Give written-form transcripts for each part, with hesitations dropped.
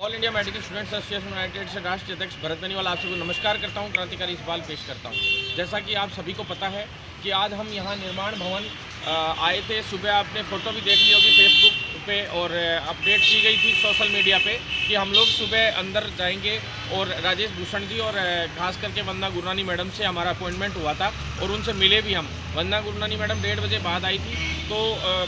All India medical students association United से राष्ट्रीय अध्यक्ष भरत बेनीवाल आप सभी को नमस्कार करता हूं, क्रांतिकारी इकबाल पेश करता हूं। जैसा कि आप सभी को पता है कि आज हम यहां निर्माण भवन आए थे। सुबह आपने फ़ोटो भी देख ली होगी फेसबुक पे और अपडेट की गई थी सोशल मीडिया पे कि हम लोग सुबह अंदर जाएंगे और राजेश भूषण जी और खास करके वंदना गुरनानी मैडम से हमारा अपॉइंटमेंट हुआ था और उनसे मिले भी हम। वंदना गुरनानी मैडम 1:30 बजे बाद आई थी तो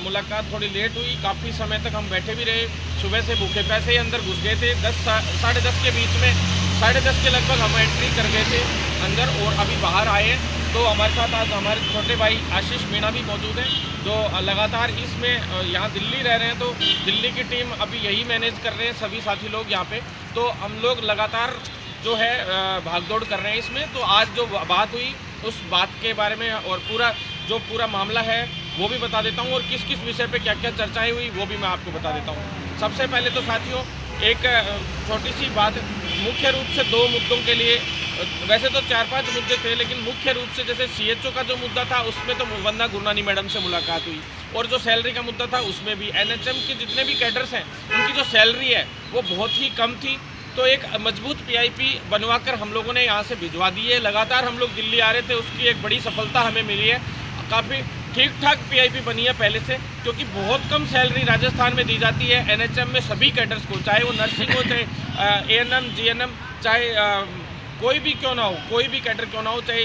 मुलाकात थोड़ी लेट हुई। काफ़ी समय तक हम बैठे भी रहे, सुबह से भूखे प्यासे ही अंदर घुस गए थे। 10 साढ़े 10 के बीच में 10:30 के लगभग हम एंट्री कर गए थे अंदर और अभी बाहर आए हैं। तो हमारे साथ आज हमारे छोटे भाई आशीष मीणा भी मौजूद हैं जो लगातार इसमें यहाँ दिल्ली रह रहे हैं। तो दिल्ली की टीम अभी यही मैनेज कर रहे हैं सभी साथी लोग यहाँ पे। तो हम लोग लगातार जो है भागदौड़ कर रहे हैं इसमें। तो आज जो बात हुई उस बात के बारे में और पूरा मामला है वो भी बता देता हूँ और किस किस विषय पे क्या क्या चर्चाएं हुई वो भी मैं आपको बता देता हूँ। सबसे पहले तो साथियों एक छोटी सी बात, मुख्य रूप से 2 मुद्दों के लिए, वैसे तो 4-5 मुद्दे थे लेकिन मुख्य रूप से जैसे CHO का जो मुद्दा था उसमें तो वंदना गुरनानी मैडम से मुलाकात हुई और जो सैलरी का मुद्दा था उसमें भी NHM के जितने भी कैडर्स हैं उनकी जो सैलरी है वो बहुत ही कम थी। तो एक मजबूत PIP बनवाकर हम लोगों ने यहाँ से भिजवा दी है। लगातार हम लोग दिल्ली आ रहे थे, उसकी एक बड़ी सफलता हमें मिली है। काफ़ी ठीक ठाक PIP बनी है पहले से, क्योंकि बहुत कम सैलरी राजस्थान में दी जाती है NHM में सभी कैडर्स को, चाहे वो नर्सिंग हो, चाहे ANM GNM, चाहे कोई भी क्यों ना हो, कोई भी कैडर क्यों ना हो, चाहे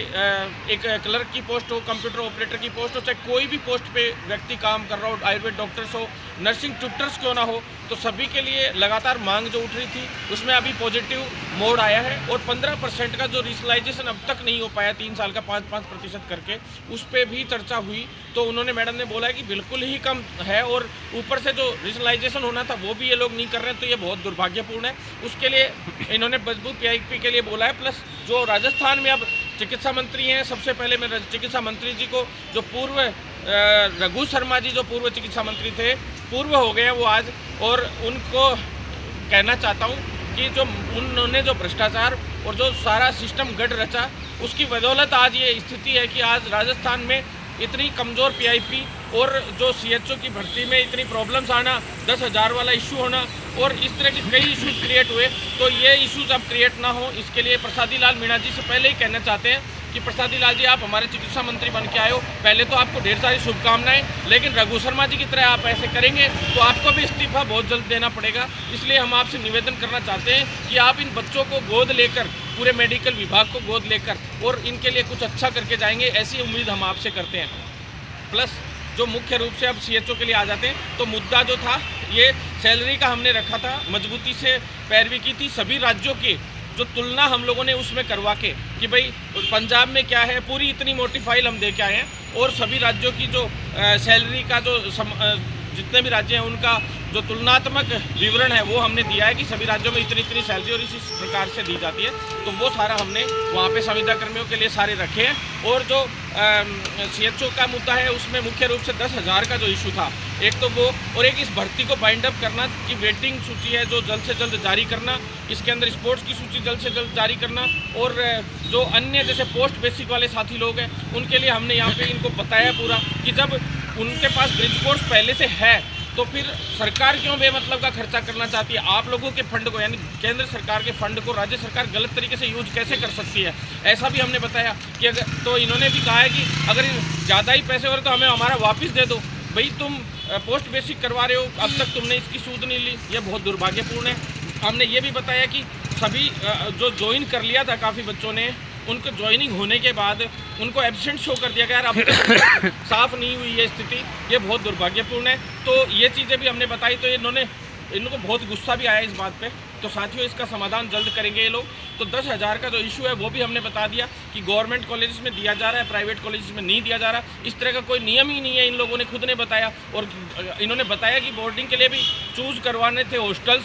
एक क्लर्क की पोस्ट हो, कंप्यूटर ऑपरेटर की पोस्ट हो, चाहे कोई भी पोस्ट पे व्यक्ति काम कर रहा हो, आयुर्वेद डॉक्टर्स हो, नर्सिंग ट्यूटर्स क्यों ना हो, तो सभी के लिए लगातार मांग जो उठ रही थी उसमें अभी पॉजिटिव मोड आया है। और 15% का जो रिसलाइजेशन अब तक नहीं हो पाया 3 साल का 5% करके, उस पर भी चर्चा हुई। तो उन्होंने मैडम ने बोला है कि बिल्कुल ही कम है और ऊपर से जो रिसलाइजेशन होना था वो भी ये लोग नहीं कर रहे हैं, तो ये बहुत दुर्भाग्यपूर्ण है। उसके लिए इन्होंने मजबूत PIP के लिए बोला है। प्लस जो राजस्थान में अब चिकित्सा मंत्री हैं, सबसे पहले मैं चिकित्सा मंत्री जी को, जो पूर्व रघु शर्मा जी जो पूर्व चिकित्सा मंत्री थे, पूर्व हो गए हैं वो आज, और उनको कहना चाहता हूँ कि जो उन्होंने जो भ्रष्टाचार और जो सारा सिस्टम गड़ रचा उसकी बदौलत आज ये स्थिति है कि आज राजस्थान में इतनी कमज़ोर PIP और जो CHO की भर्ती में इतनी प्रॉब्लम्स आना, 10,000 वाला इशू होना और इस तरह के कई इश्यूज क्रिएट हुए। तो ये इश्यूज अब क्रिएट ना हो, इसके लिए प्रसादी लाल मीणा जी से पहले ही कहना चाहते हैं कि प्रसादी लाल जी, आप हमारे चिकित्सा मंत्री बन के आए हो, पहले तो आपको ढेर सारी शुभकामनाएं, लेकिन रघु शर्मा जी की तरह आप ऐसे करेंगे तो आपको भी इस्तीफा बहुत जल्द देना पड़ेगा। इसलिए हम आपसे निवेदन करना चाहते हैं कि आप इन बच्चों को गोद लेकर, पूरे मेडिकल विभाग को गोद लेकर और इनके लिए कुछ अच्छा करके जाएंगे, ऐसी उम्मीद हम आपसे करते हैं। प्लस जो मुख्य रूप से अब CHO के लिए आ जाते हैं, तो मुद्दा जो था ये सैलरी का हमने रखा था, मजबूती से पैरवी की थी सभी राज्यों की, जो तुलना हम लोगों ने उसमें करवा के कि भाई पंजाब में क्या है, पूरी इतनी मोटी फाइल हम दे के आए हैं और सभी राज्यों की जो सैलरी का जो जितने भी राज्य हैं उनका जो तुलनात्मक विवरण है वो हमने दिया है कि सभी राज्यों में इतनी इतनी सैलरी और इसी प्रकार से दी जाती है। तो वो सारा हमने वहाँ पे संविदा कर्मियों के लिए सारे रखे हैं। और जो CHO का मुद्दा है उसमें मुख्य रूप से 10,000 का जो इशू था, एक तो वो, और एक इस भर्ती को बाइंड अप करना कि वेटिंग सूची है जो जल्द से जल्द जारी करना, इसके अंदर स्पोर्ट्स की सूची जल्द से जल्द जारी करना, और जो अन्य जैसे पोस्ट बेसिक वाले साथी लोग हैं उनके लिए हमने यहाँ पे इनको बताया पूरा कि जब उनके पास ब्रिज कोर्स पहले से है तो फिर सरकार क्यों बेमतलब का खर्चा करना चाहती है। आप लोगों के फंड को, यानी केंद्र सरकार के फंड को राज्य सरकार गलत तरीके से यूज कैसे कर सकती है, ऐसा भी हमने बताया कि अगर, तो इन्होंने भी कहा है कि अगर ज़्यादा ही पैसे हो रहे तो हमें हमारा वापस दे दो। भाई तुम पोस्ट बेसिक करवा रहे हो, अब तक तुमने इसकी सूद नहीं ली, ये बहुत दुर्भाग्यपूर्ण है। हमने ये भी बताया कि सभी जो ज्वाइन कर लिया था काफ़ी बच्चों ने, उनको ज्वाइनिंग होने के बाद उनको एब्सेंट शो कर दिया गया यार, अब तक साफ नहीं हुई ये स्थिति, ये बहुत दुर्भाग्यपूर्ण है। तो ये चीज़ें भी हमने बताई, तो इनको बहुत गुस्सा भी आया इस बात पे। तो साथियों इसका समाधान जल्द करेंगे ये लोग। तो 10,000 का जो इशू है वो भी हमने बता दिया कि गवर्नमेंट कॉलेजेस में दिया जा रहा है, प्राइवेट कॉलेजेस में नहीं दिया जा रहा। इस तरह का कोई नियम ही नहीं है, इन लोगों ने खुद ने बताया। और इन्होंने बताया कि बोर्डिंग के लिए भी चूज़ करवाने थे, हॉस्टल्स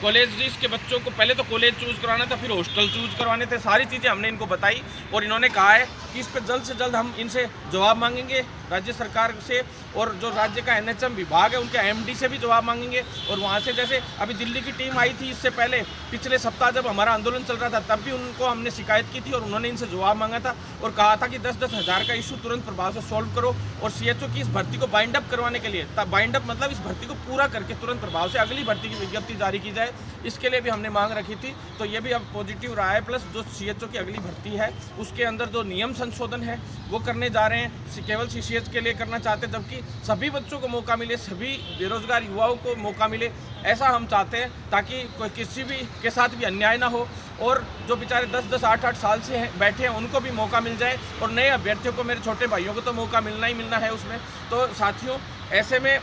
कॉलेजेस के बच्चों को पहले तो कॉलेज चूज़ करवाना था, फिर हॉस्टल चूज़ करवाने थे। सारी चीज़ें हमने इनको बताई और इन्होंने कहा है कि इस पर जल्द से जल्द हम इनसे जवाब मांगेंगे राज्य सरकार से, और जो राज्य का NHM विभाग है उनके MD से भी जवाब मांगेंगे। और वहाँ से जैसे अभी दिल्ली की टीम आई थी इससे पहले, पिछले सप्ताह जब जब हमारा आंदोलन चल रहा था तब भी उनको हमने शिकायत की थी और उन्होंने इनसे जवाब मांगा था और कहा था कि 10-10 हज़ार का इशू तुरंत प्रभाव से सॉल्व करो और CHO की इस भर्ती को बाइंड अप करवाने के लिए, बाइंड अप मतलब इस भर्ती को पूरा करके तुरंत प्रभाव से अगली भर्ती की विज्ञप्ति जारी की जाए, इसके लिए भी हमने मांग रखी थी। तो ये भी अब पॉजिटिव रहा है। प्लस जो CHO की अगली भर्ती है उसके अंदर जो नियम संशोधन है वो करने जा रहे हैं, केवल CCH के लिए करना चाहते हैं, जबकि सभी बच्चों को मौका मिले, सभी बेरोजगार युवाओं को मौका मिले, ऐसा हम चाहते हैं, ताकि कोई किसी भी के साथ भी अन्याय ना हो और जो बेचारे 10-10, 8-8 साल से बैठे हैं उनको भी मौका मिल जाए और नए अभ्यर्थियों को, मेरे छोटे भाइयों को तो मौका मिलना ही मिलना है उसमें। तो साथियों, ऐसे में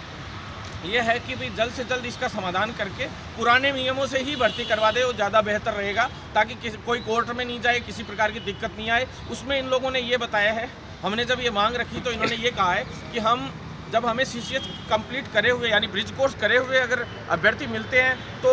ये है कि भाई जल्द से जल्द इसका समाधान करके पुराने नियमों से ही भर्ती करवा दे, वो ज़्यादा बेहतर रहेगा, ताकि कोई कोर्ट में नहीं जाए, किसी प्रकार की दिक्कत नहीं आए। उसमें इन लोगों ने ये बताया है, हमने जब ये मांग रखी तो इन्होंने ये कहा है कि हम जब हमें CCH कंप्लीट करे हुए यानी ब्रिज कोर्स करे हुए अगर अभ्यर्थी मिलते हैं तो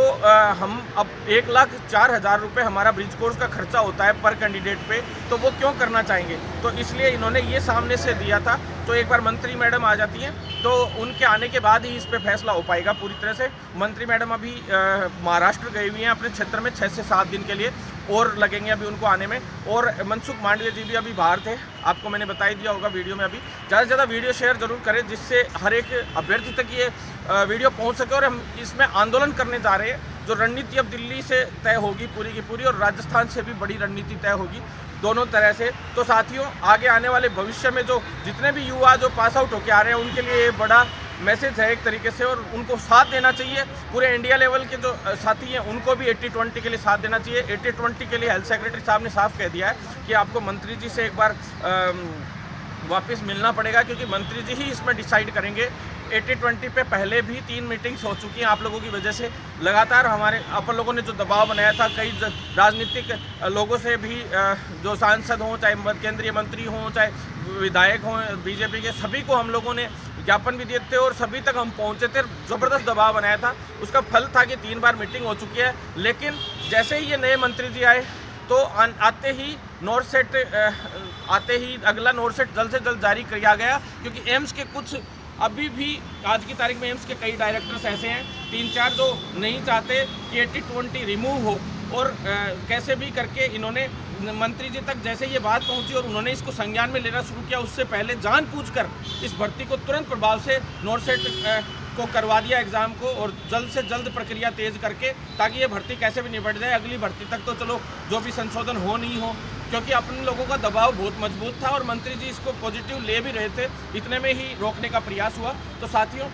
हम अब 1,04,000 रुपये हमारा ब्रिज कोर्स का खर्चा होता है पर कैंडिडेट पे, तो वो क्यों करना चाहेंगे। तो इसलिए इन्होंने ये सामने से दिया था। तो एक बार मंत्री मैडम आ जाती हैं तो उनके आने के बाद ही इस पे फैसला हो पाएगा पूरी तरह से। मंत्री मैडम अभी महाराष्ट्र गई हुई हैं अपने क्षेत्र में 6 से 7 दिन के लिए, और लगेंगे अभी उनको आने में। और मनसुख मांडविया जी भी अभी बाहर थे, आपको मैंने बता ही दिया होगा वीडियो में। अभी ज़्यादा से ज़्यादा वीडियो शेयर जरूर करें जिससे हर एक अभ्यर्थी तक ये वीडियो पहुंच सके। और हम इसमें आंदोलन करने जा रहे हैं, जो रणनीति अब दिल्ली से तय होगी पूरी की पूरी, और राजस्थान से भी बड़ी रणनीति तय होगी, दोनों तरह से। तो साथियों, आगे आने वाले भविष्य में जो जितने भी युवा जो पास आउट होकर आ रहे हैं उनके लिए बड़ा मैसेज है एक तरीके से, और उनको साथ देना चाहिए। पूरे इंडिया लेवल के जो साथी हैं उनको भी 80-20 के लिए साथ देना चाहिए। 80-20 के लिए हेल्थ सेक्रेटरी साहब ने साफ कह दिया है कि आपको मंत्री जी से एक बार वापस मिलना पड़ेगा, क्योंकि मंत्री जी ही इसमें डिसाइड करेंगे। 80-20 पे पहले भी 3 मीटिंग्स हो चुकी हैं आप लोगों की वजह से। लगातार हमारे अपन लोगों ने जो दबाव बनाया था, कई राजनीतिक लोगों से भी, जो सांसद हों, चाहे केंद्रीय मंत्री हों, चाहे विधायक हों बीजेपी के, सभी को हम लोगों ने ज्ञापन भी दिए थे और सभी तक हम पहुंचे थे। ज़बरदस्त दबाव बनाया था, उसका फल था कि 3 बार मीटिंग हो चुकी है। लेकिन जैसे ही ये नए मंत्री जी आए तो आते ही नोट सेट अगला नोट सेट जल्द से जल्द जारी किया गया, क्योंकि एम्स के कुछ अभी भी आज की तारीख में एम्स के कई डायरेक्टर्स ऐसे हैं 3-4 जो नहीं चाहते कि 80-20 रिमूव हो, और कैसे भी करके इन्होंने मंत्री जी तक जैसे ये बात पहुंची और उन्होंने इसको संज्ञान में लेना शुरू किया, उससे पहले जानबूझकर इस भर्ती को तुरंत प्रभाव से नोट सेट को करवा दिया एग्ज़ाम को, और जल्द से जल्द प्रक्रिया तेज़ करके, ताकि ये भर्ती कैसे भी निपट जाए। अगली भर्ती तक तो चलो जो भी संशोधन हो नहीं हो, क्योंकि अपने लोगों का दबाव बहुत मजबूत था और मंत्री जी इसको पॉजिटिव ले भी रहे थे, इतने में ही रोकने का प्रयास हुआ। तो साथियों,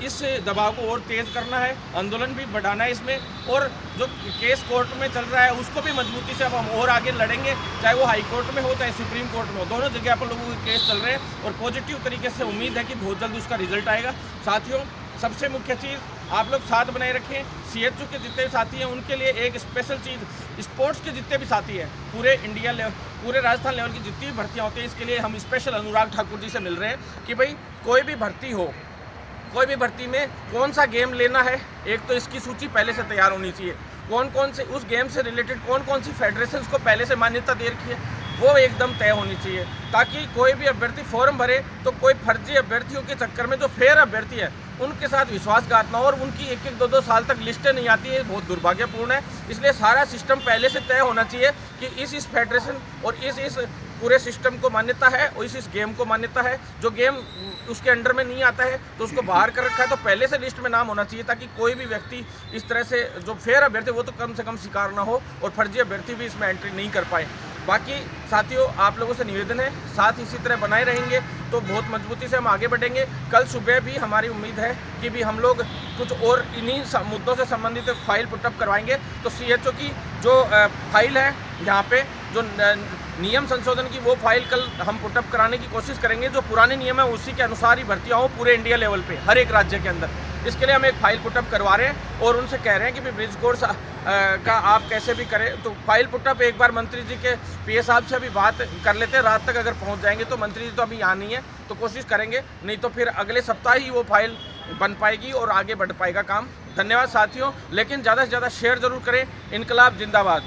इस दबाव को और तेज़ करना है, आंदोलन भी बढ़ाना है इसमें, और जो केस कोर्ट में चल रहा है उसको भी मजबूती से अब हम और आगे लड़ेंगे, चाहे वो हाई कोर्ट में हो चाहे सुप्रीम कोर्ट में हो, दोनों जगह अपन लोगों के केस चल रहे हैं, और पॉजिटिव तरीके से उम्मीद है कि बहुत जल्द उसका रिजल्ट आएगा। साथियों, सबसे मुख्य चीज़, आप लोग साथ बनाए रखें। CHO के जितने भी साथी हैं उनके लिए एक स्पेशल चीज़, स्पोर्ट्स के जितने भी साथी हैं, पूरे इंडिया लेवल, पूरे राजस्थान लेवल की जितनी भी भर्तियाँ होती हैं, इसके लिए हम स्पेशल अनुराग ठाकुर जी से मिल रहे हैं कि भाई कोई भी भर्ती हो, कोई भी भर्ती में कौन सा गेम लेना है, एक तो इसकी सूची पहले से तैयार होनी चाहिए। कौन कौन से उस गेम से रिलेटेड कौन कौन सी फेडरेशंस को पहले से मान्यता दे रखी है, वो एकदम तय होनी चाहिए, ताकि कोई भी अभ्यर्थी फॉर्म भरे तो कोई फर्जी अभ्यर्थियों के चक्कर में जो फेयर अभ्यर्थी है उनके साथ विश्वासघात ना हो, और उनकी 1-1, 2-2 साल तक लिस्टें नहीं आती है, बहुत दुर्भाग्यपूर्ण है। इसलिए सारा सिस्टम पहले से तय होना चाहिए कि इस फेडरेशन और इस पूरे सिस्टम को मान्यता है और इस गेम को मान्यता है। जो गेम उसके अंडर में नहीं आता है तो उसको बाहर कर रखा है, तो पहले से लिस्ट में नाम होना चाहिए, ताकि कोई भी व्यक्ति इस तरह से जो फेयर अभ्यर्थी वो तो कम से कम शिकार ना हो और फर्जी अभ्यर्थी भी इसमें एंट्री नहीं कर पाए। बाकी साथियों, आप लोगों से निवेदन है, साथ इसी तरह बनाए रहेंगे तो बहुत मजबूती से हम आगे बढ़ेंगे। कल सुबह भी हमारी उम्मीद है कि भी हम लोग कुछ और इन्हीं मुद्दों से संबंधित फाइल पुटअप करवाएंगे। तो CHO की जो फाइल है यहाँ पे, जो नियम संशोधन की, वो फाइल कल हम पुटअप कराने की कोशिश करेंगे। जो पुराने नियम है उसी के अनुसार ही भर्तियाँ हों पूरे इंडिया लेवल पे, हर एक राज्य के अंदर। इसके लिए हम एक फाइल पुटअप करवा रहे हैं और उनसे कह रहे हैं कि भी ब्रिज कोर्स का आप कैसे भी करें। तो फाइल पुटअप एक बार मंत्री जी के PA साहब से अभी बात कर लेते हैं, रात तक अगर पहुंच जाएंगे तो। मंत्री जी तो अभी यहाँ नहीं है, तो कोशिश करेंगे, नहीं तो फिर अगले सप्ताह ही वो फाइल बन पाएगी और आगे बढ़ पाएगा काम। धन्यवाद साथियों, लेकिन ज़्यादा से ज़्यादा शेयर ज़रूर करें। इनकलाब जिंदाबाद।